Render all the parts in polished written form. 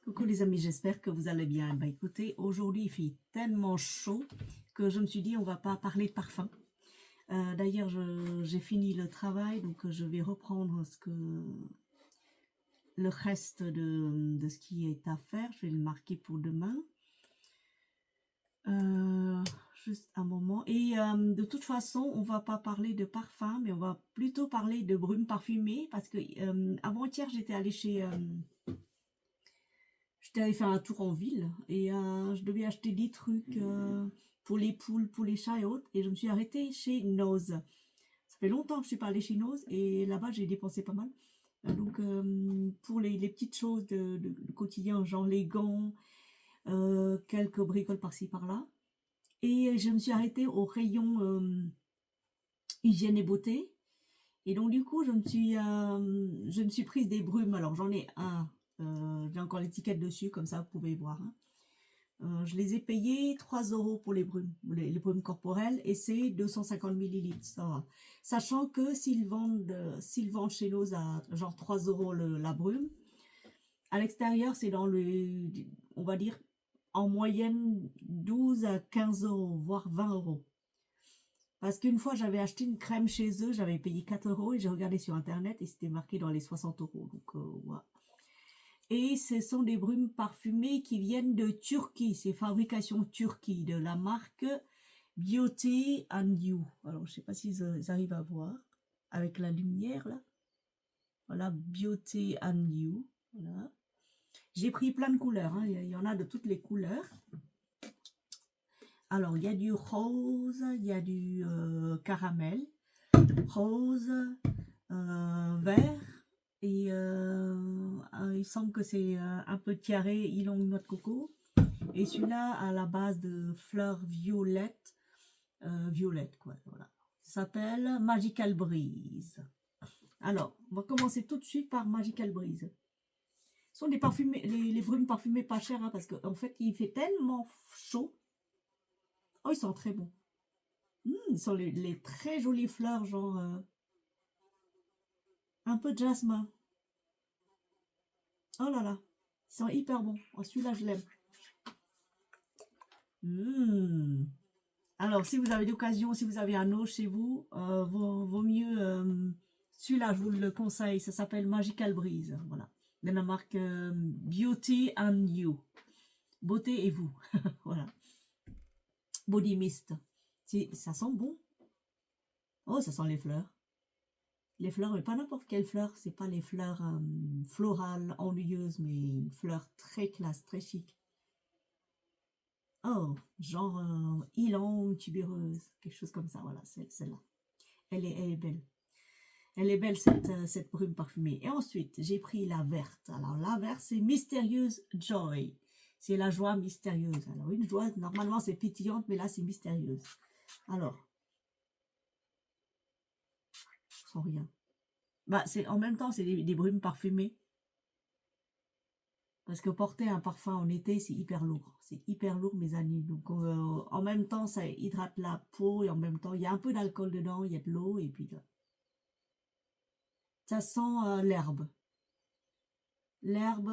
Coucou les amis, j'espère que vous allez bien. Bah écoutez, aujourd'hui il fait tellement chaud que je me suis dit on va pas parler de parfum. D'ailleurs j'ai fini le travail, donc je vais reprendre le reste de ce qui est à faire. Je vais le marquer pour demain. Juste un moment. Et de toute façon, on va pas parler de parfum, mais on va plutôt parler de brume parfumée parce que avant-hier j'étais allée j'étais allée faire un tour en ville et je devais acheter des trucs pour les poules, pour les chats et autres. Et je me suis arrêtée chez Nose. Ça fait longtemps que je suis pas allée chez Nose et là-bas j'ai dépensé pas mal. Donc pour les petites choses de quotidien, genre les gants, quelques bricoles par-ci par-là. Et je me suis arrêtée au rayon hygiène et beauté. Et donc du coup je me suis prise des brumes. Alors j'en ai un. J'ai encore l'étiquette dessus, comme ça vous pouvez voir. Hein. Je les ai payés 3 € pour les brumes corporelles et c'est 250 millilitres. Ça va. Sachant que s'ils vendent chez nous à genre 3 € la brume, à l'extérieur c'est on va dire, en moyenne 12 à 15 €, voire 20 €. Parce qu'une fois j'avais acheté une crème chez eux, j'avais payé 4 € et j'ai regardé sur internet et c'était marqué dans les 60 €. Donc voilà. Et ce sont des brumes parfumées qui viennent de Turquie. C'est fabrication Turquie de la marque Beauty and You. Alors, je ne sais pas s'ils arrivent à voir avec la lumière là. Voilà, Beauty and You. Voilà. J'ai pris plein de couleurs. Hein. Il y en a de toutes les couleurs. Alors, il y a du rose, il y a du caramel, rose, vert. Et il semble que c'est un peu tiaré, ylang, noix de coco. Et celui-là à la base de fleurs violettes. Violette, quoi. Voilà. Ça s'appelle Magical Breeze. Alors, on va commencer tout de suite par Magical Breeze. Ce sont les brumes parfumées pas chères, hein, parce qu'en fait, il fait tellement chaud. Oh, ils sont très bons. Ils sont les très jolies fleurs, genre un peu de jasmin. Oh là là, ils sont hyper bons. Oh, celui-là, je l'aime. Alors, si vous avez l'occasion, si vous avez un eau chez vous, vaut mieux. Celui-là, je vous le conseille. Ça s'appelle Magical Breeze. Voilà. De la marque Beauty and You. Beauté et vous. Voilà. Body Mist. Ça sent bon. Oh, ça sent les fleurs. Les fleurs, mais pas n'importe quelle fleur. C'est pas les fleurs florales, ennuyeuses, mais une fleur très classe, très chic. Oh, genre ylang, tubéreuse, quelque chose comme ça. Voilà, celle-là. Elle est belle. Elle est belle, cette brume parfumée. Et ensuite, j'ai pris la verte. Alors, la verte, c'est Mystérieuse Joy. C'est la joie mystérieuse. Alors, une joie, normalement, c'est pétillante, mais là, c'est mystérieuse. Alors, sans rien. Bah, en même temps, c'est des brumes parfumées. Parce que porter un parfum en été, c'est hyper lourd. C'est hyper lourd, mes amis. Donc, en même temps, ça hydrate la peau. Et en même temps, il y a un peu d'alcool dedans. Il y a de l'eau. Et puis, ça sent l'herbe. L'herbe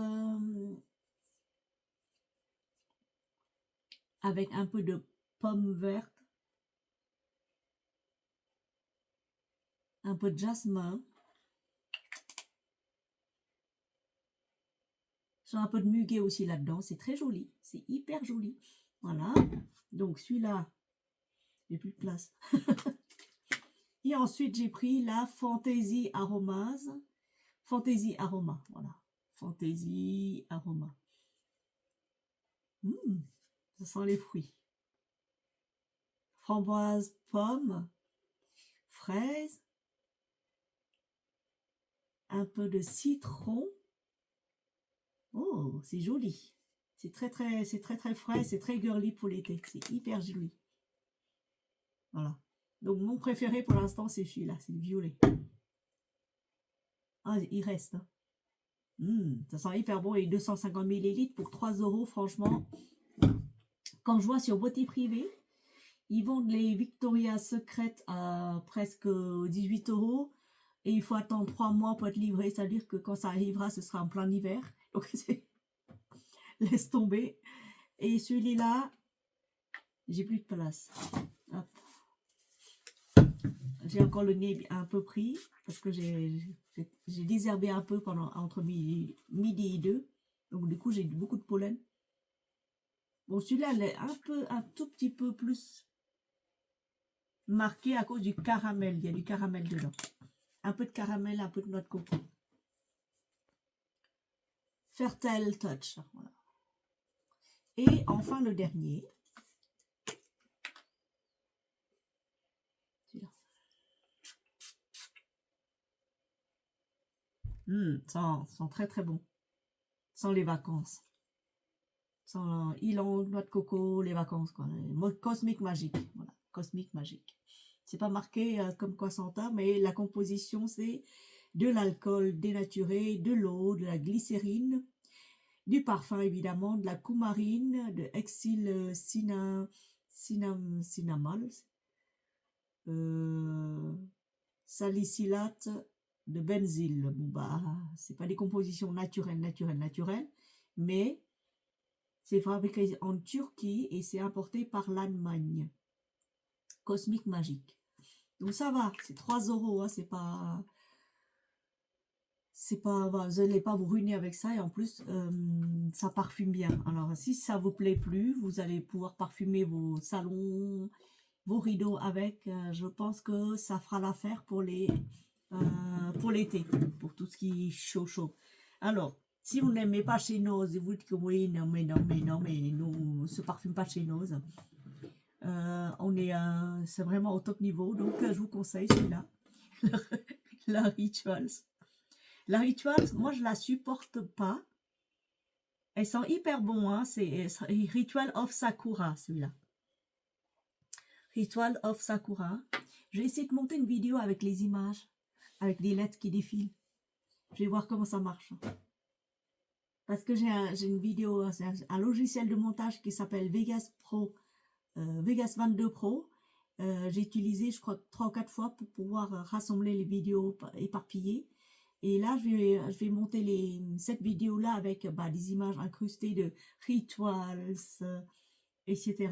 avec un peu de pomme verte. Un peu de jasmin. J'ai un peu de muguet aussi là-dedans. C'est très joli. C'est hyper joli. Voilà. Donc, celui-là, j'ai plus de place. Et ensuite, j'ai pris la Fantasy Aromas. Fantasy Aroma. Voilà. Fantasy Aroma. Ça sent les fruits. Framboise, pomme, fraise, un peu de citron. Oh, c'est joli. C'est très frais, c'est très girly pour l'été. C'est hyper joli. Voilà. Donc mon préféré pour l'instant c'est celui-là, c'est le violet. Ah, il reste. Hein. Ça sent hyper bon et 250 millilitres pour 3 €, franchement. Quand je vois sur Beauté Privée, ils vendent les Victoria's Secret à presque 18 € et il faut attendre 3 mois pour être livré. C'est-à-dire que quand ça arrivera, ce sera en plein hiver. Donc laisse tomber. Et celui-là, j'ai plus de place. Hop. J'ai encore le nez un peu pris parce que j'ai désherbé un peu pendant entre midi et 2. Donc du coup, j'ai beaucoup de pollen. Bon, celui-là, il est un tout petit peu plus marqué à cause du caramel. Il y a du caramel dedans. Un peu de caramel, un peu de noix de coco. Fertile Touch. Voilà. Et enfin, le dernier. Sent très très bon. Sans les vacances. Sans ylang, noix de coco, les vacances, quoi. Cosmique magique. Voilà, cosmique magique. C'est pas marqué comme quoi Santa, mais la composition, c'est de l'alcool dénaturé, de l'eau, de la glycérine, du parfum évidemment, de la coumarine, de hexyl cinnamol, salicylate, de benzyle. Bon bah, c'est pas des compositions naturelles, mais c'est fabriqué en Turquie et c'est importé par l'Allemagne. Cosmique magique. Donc ça va, c'est 3 €, hein, c'est pas, vous n'allez pas vous ruiner avec ça et en plus ça parfume bien. Alors si ça vous plaît plus, vous allez pouvoir parfumer vos salons, vos rideaux avec. Je pense que ça fera l'affaire pour l'été, pour tout ce qui est chaud. Alors si vous n'aimez pas chez Nose et vous dites que oui, non, mais nous, se parfume pas chez Nose. C'est vraiment au top niveau, donc je vous conseille celui-là. La Rituals. La Rituals, moi je la supporte pas. Elles sont hyper bon, hein. C'est Ritual of Sakura, celui-là. Ritual of Sakura. Je vais essayer de monter une vidéo avec les images, avec des lettres qui défilent. Je vais voir comment ça marche. Parce que j'ai une vidéo, un logiciel de montage qui s'appelle Vegas Pro, Vegas 22 Pro. J'ai utilisé, je crois, 3 ou 4 fois pour pouvoir rassembler les vidéos éparpillées. Et là, je vais monter cette vidéo-là avec des images incrustées de rituals, etc.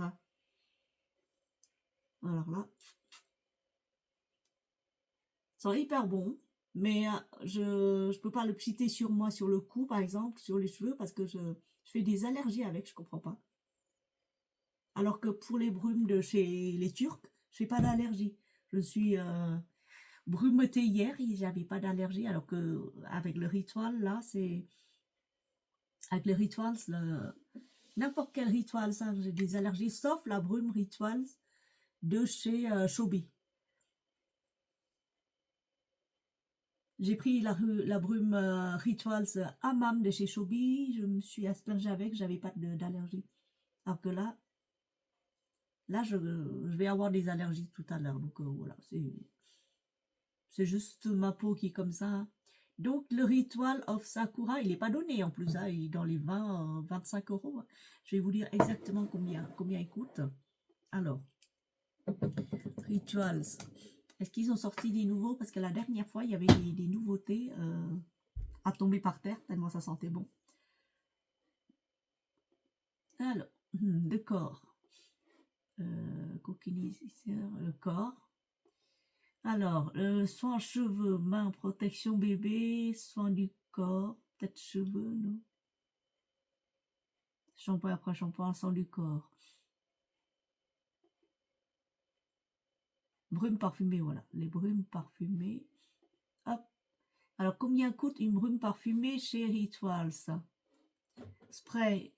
Alors là, ils sont hyper bons, mais je peux pas le citer sur moi, sur le cou, par exemple, sur les cheveux, parce que je fais des allergies avec, je comprends pas. Alors que pour les brumes de chez les Turcs, je fais pas d'allergie. Je suis brumetée hier et j'avais pas d'allergie, alors que avec le ritual, là, c'est... Avec les rituals, n'importe quel ritual, ça, j'ai des allergies, sauf la brume rituals de chez Shobi. J'ai pris la brume rituals Hammam de chez Shobi, je me suis aspergée avec, j'avais pas d'allergie. Alors que là, je vais avoir des allergies tout à l'heure, donc voilà, c'est juste ma peau qui est comme ça. Donc le Ritual of Sakura, il n'est pas donné en plus, hein, il est dans les 25 €. Je vais vous dire exactement combien il coûte. Alors, Rituals. Est-ce qu'ils ont sorti des nouveaux? Parce que la dernière fois, il y avait des nouveautés à tomber par terre, tellement ça sentait bon. Alors, le corps. Coquiniseur, le corps. Alors, soin cheveux, mains, protection bébé, soin du corps, peut-être cheveux, non? Shampoing après shampoing, soin du corps. Brume parfumée, voilà. Les brumes parfumées. Hop. Alors, combien coûte une brume parfumée chez Rituals? Spray.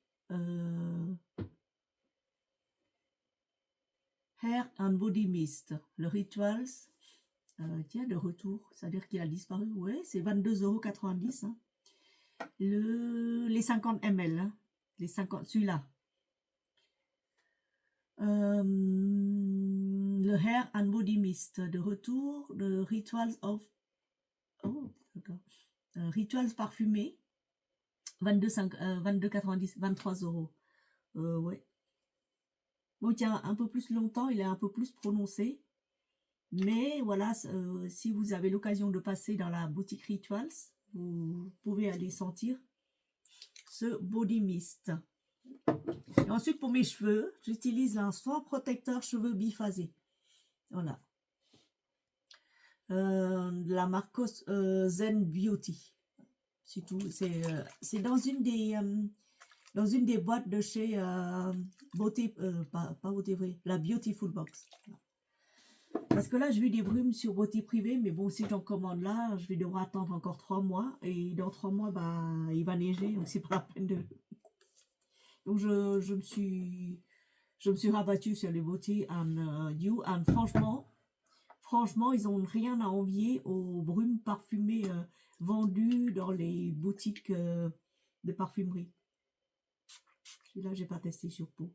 Hair and Body Mist. Le Rituals. Tiens, de retour. C'est-à-dire qu'il a disparu. Ouais, c'est 22,90 €. Hein. Les 50 ml. Hein. Les 50, celui-là. Le Hair and Body Mist de retour, de Rituals of... Oh, d'accord. Rituals parfumé, 22,90, 23 €. Ouais. Bon, tiens, un peu plus longtemps, il est un peu plus prononcé. Mais voilà, si vous avez l'occasion de passer dans la boutique Rituals, vous pouvez aller sentir ce body mist. Et ensuite, pour mes cheveux, j'utilise un soin protecteur cheveux biphasé. Voilà. De la marque Zen Beauty. C'est tout. C'est dans une des boîtes de chez Beauté, pas Beauté Vrai, la Beautiful Box. Parce que là, j'ai vu des brumes sur Beauté Privée, mais bon, si j'en commande là, je vais devoir attendre encore 3 mois. Et dans 3 mois, bah, il va neiger, donc c'est pas la peine de... Donc je me suis rabattue sur les Beauty and You. And franchement, ils n'ont rien à envier aux brumes parfumées vendues dans les boutiques de parfumerie. Celui-là, j'ai pas testé sur peau.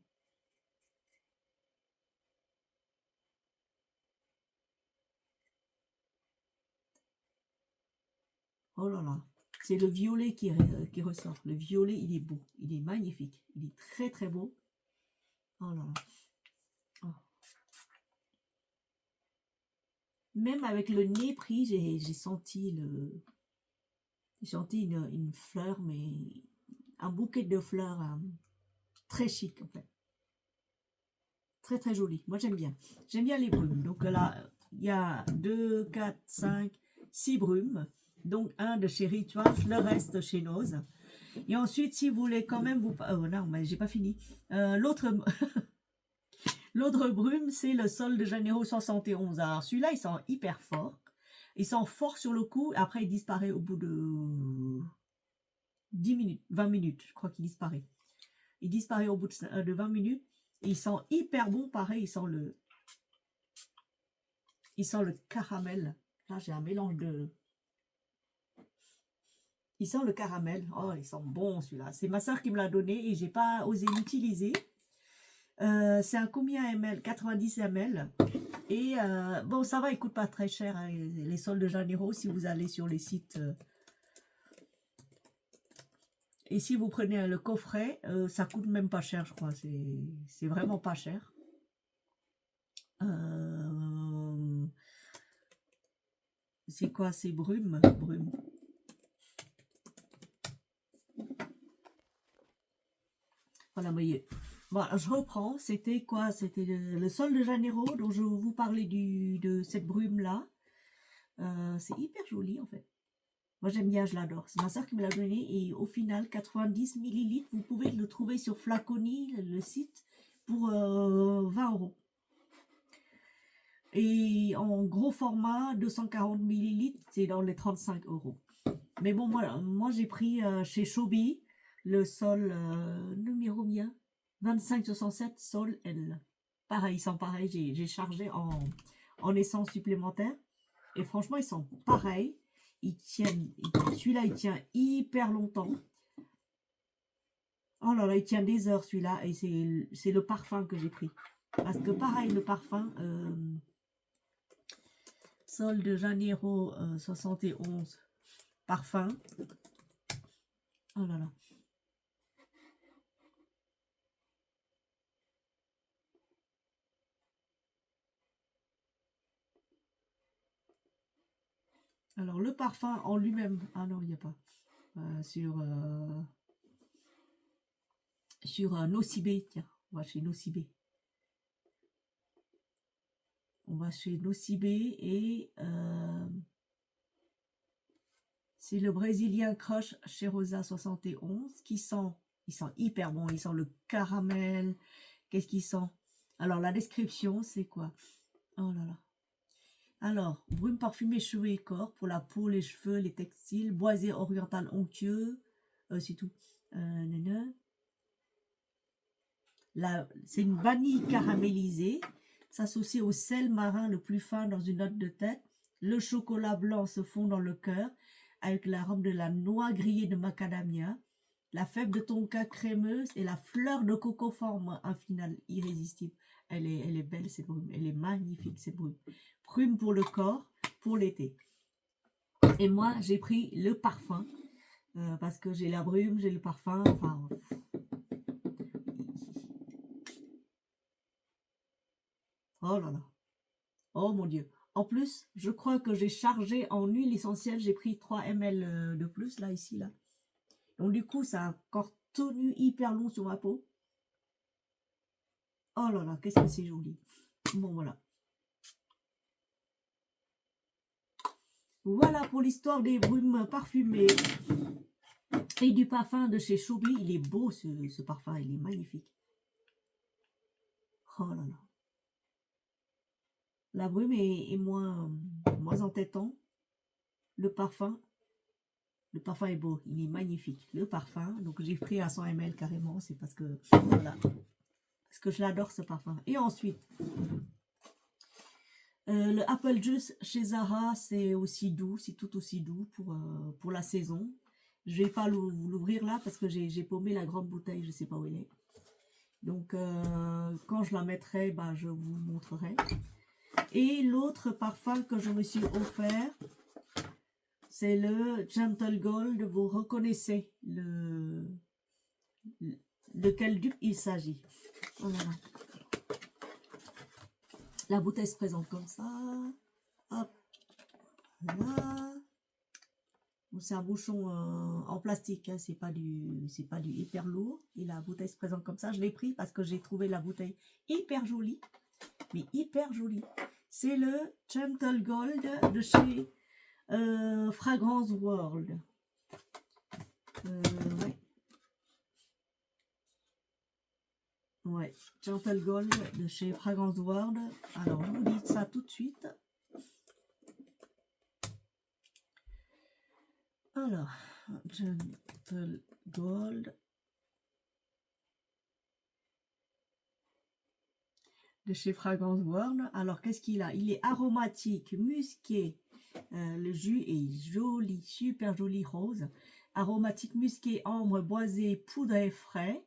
Oh là là, c'est le violet qui ressort. Le violet, il est beau, il est magnifique, il est très très beau. Oh là là. Oh. Même avec le nez pris, j'ai senti une fleur, mais un bouquet de fleurs très chic en fait. Très très joli. Moi j'aime bien. J'aime bien les brumes. Donc là, il y a 2, 4, 5, 6 brumes. Donc un de chez Rituals, le reste chez Nose. Et ensuite, si vous voulez quand même vous... Oh non, mais j'ai pas fini. L'autre brume, c'est le Sol de Janeiro 71. Alors celui-là, il sent hyper fort. Il sent fort sur le coup. Après, il disparaît au bout de 10 minutes, 20 minutes. Je crois qu'il disparaît. Il disparaît au bout de 20 minutes. Et il sent hyper bon. Pareil, il sent le caramel. Là, j'ai un mélange de... Il sent le caramel. Oh, il sent bon celui-là. C'est ma soeur qui me l'a donné et j'ai pas osé l'utiliser. C'est un combien ml? 90 ml. Et bon, ça va, il coûte pas très cher. Hein, les Sol de Janeiro, si vous allez sur les sites. Et si vous prenez le coffret, ça coûte même pas cher, je crois. C'est vraiment pas cher. C'est quoi? C'est brume. Voilà, voyez. Voilà, je reprends. C'était quoi? C'était le Sol de Janeiro, dont je vous parlais de cette brume-là. C'est hyper joli, en fait. Moi, j'aime bien, je l'adore. C'est ma soeur qui me l'a donné. Et au final, 90 ml, vous pouvez le trouver sur Flaconi, le site, pour 20 €. Et en gros format, 240 ml, c'est dans les 35 €. Mais bon, moi j'ai pris chez Chobi le Sol numéro bien 2567 Sol L. Pareil, ils sont pareils. J'ai chargé en essence supplémentaire. Et franchement, ils sont pareils. Celui-là, il tient hyper longtemps. Oh là là, il tient des heures celui-là. Et c'est le parfum que j'ai pris. Parce que pareil, le parfum... Sol de Janeiro 71 parfum. Oh là là. Alors le parfum en lui-même, ah non, il n'y a pas. Sur Nocibé, tiens, on va chez Nocibé. On va chez Nocibé et c'est le Brésilien Crush chez Rosa 71 qui sent, il sent hyper bon, il sent le caramel. Qu'est-ce qu'il sent? Alors la description, c'est quoi? Oh là là. Alors, brume parfumée cheveux et corps pour la peau, les cheveux, les textiles, boisé oriental onctueux, c'est tout. C'est une vanille caramélisée, s'associe au sel marin le plus fin dans une note de tête. Le chocolat blanc se fond dans le cœur avec l'arôme de la noix grillée de macadamia. La fève de tonka crémeuse et la fleur de coco forment un final irrésistible. Elle est belle cette brume, elle est magnifique cette brume. Brume pour le corps, pour l'été. Et moi, j'ai pris le parfum, parce que j'ai la brume, j'ai le parfum, enfin... Oh là là. Oh mon Dieu. En plus, je crois que j'ai chargé en huile essentielle, j'ai pris 3 ml de plus, là, ici, là. Donc du coup, ça a encore tenu hyper long sur ma peau. Oh là là, qu'est-ce que c'est joli. Bon, voilà. Voilà pour l'histoire des brumes parfumées et du parfum de chez Chauby. Il est beau ce parfum, il est magnifique. Oh là là. La brume est moins entêtant. Le parfum est beau, il est magnifique. Le parfum, donc j'ai pris à 100 ml carrément, c'est parce que, voilà, parce que je l'adore ce parfum. Et ensuite, le Apple Juice chez Zara, c'est aussi doux, c'est tout aussi doux pour la saison. Je vais pas l'ouvrir là parce que j'ai paumé la grande bouteille, je sais pas où elle est. Donc, quand je la mettrai, bah, je vous montrerai. Et l'autre parfum que je me suis offert, c'est le Gentle Gold. Vous reconnaissez de quel dupe il s'agit. Voilà. La bouteille se présente comme ça. Hop. Voilà. C'est un bouchon en plastique, hein, c'est pas du hyper lourd. Et la bouteille se présente comme ça. Je l'ai pris parce que j'ai trouvé la bouteille hyper jolie. Mais hyper jolie. C'est le Gentle Gold de chez Fragrance World. Ouais. Ouais, Gentle Gold de chez Fragrance World. Alors, je vous dis ça tout de suite. Alors, Gentle Gold de chez Fragrance World. Alors, qu'est-ce qu'il a? Il est aromatique, musqué. Le jus est joli, super joli rose. Aromatique, musqué, ambre, boisé, poudré, frais,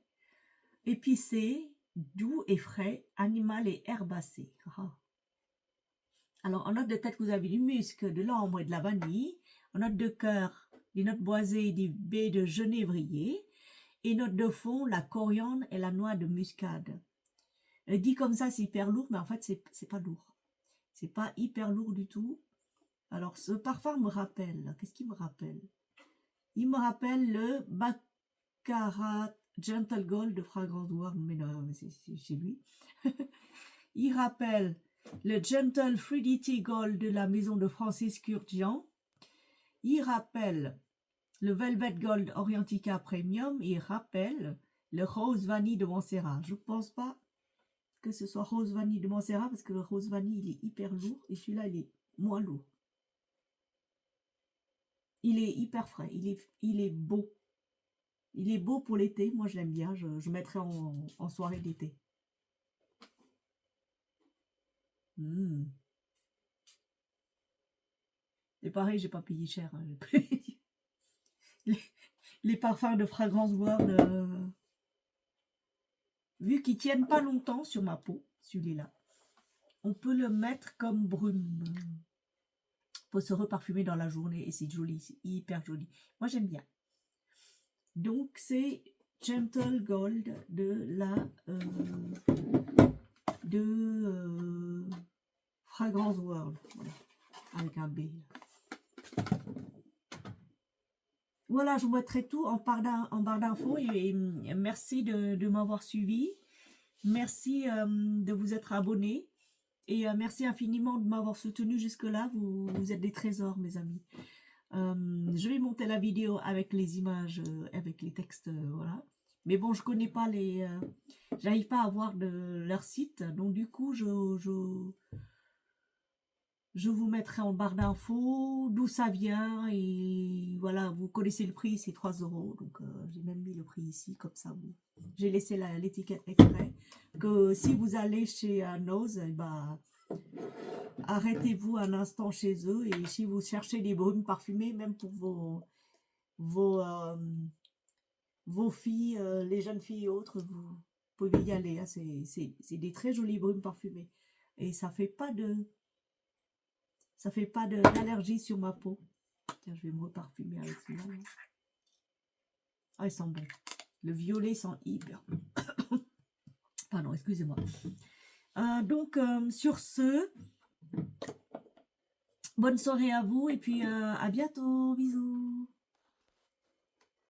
épicé, doux et frais, animal et herbacé. Ah. Alors, en note de tête, vous avez du musc, de l'ambre et de la vanille. En note de cœur, des notes boisées et des baies de genévrier. Et note de fond, la coriandre et la noix de muscade. Dit comme ça, c'est hyper lourd, mais en fait, c'est pas lourd. C'est pas hyper lourd du tout. Alors, ce parfum me rappelle, qu'est-ce qu'il me rappelle? Il me rappelle le Baccarat Gentle Gold de Fragrance World, mais non, c'est lui. Il rappelle le Gentle Fruity Gold de la maison de Francis Kurkdjian. Il rappelle le Velvet Gold Orientica Premium. Il rappelle le Rose Vanille de Montserrat. Je ne pense pas que ce soit Rose Vanille de Montserrat parce que le Rose Vanille, il est hyper lourd et celui-là, il est moins lourd. Il est hyper frais, il est beau. Il est beau pour l'été, moi je l'aime bien, je mettrai en soirée d'été. Et pareil, j'ai pas payé cher. Hein. les parfums de Fragrance World, vu qu'ils tiennent pas longtemps sur ma peau, celui-là, on peut le mettre comme brume. Pour se reparfumer dans la journée et c'est joli, c'est hyper joli. Moi j'aime bien. Donc c'est Gentle Gold de la Fragrance World, voilà, avec un B. Voilà, je vous mettrai tout en barre d'infos et merci de m'avoir suivi. Merci de vous être abonné et merci infiniment de m'avoir soutenu jusque-là. Vous êtes des trésors, mes amis. Je vais monter la vidéo avec les images, avec les textes, voilà. Mais bon, je connais pas les... j'arrive pas à voir leur site, donc du coup, je vous mettrai en barre d'infos d'où ça vient et voilà, vous connaissez le prix, c'est 3 €. Donc, j'ai même mis le prix ici, comme ça, j'ai laissé l'étiquette exprès. Que si vous allez chez Nose, bah, arrêtez-vous un instant chez eux et si vous cherchez des brumes parfumées, même pour vos filles, les jeunes filles et autres, vous pouvez y aller. Hein, c'est des très jolies brumes parfumées et ça fait pas d'allergie sur ma peau. Tiens, je vais me reparfumer avec celui-là. Ah, il sent bon. Le violet sent hyper bon. Pardon, excusez-moi. Donc, sur ce, bonne soirée à vous et puis à bientôt. Bisous.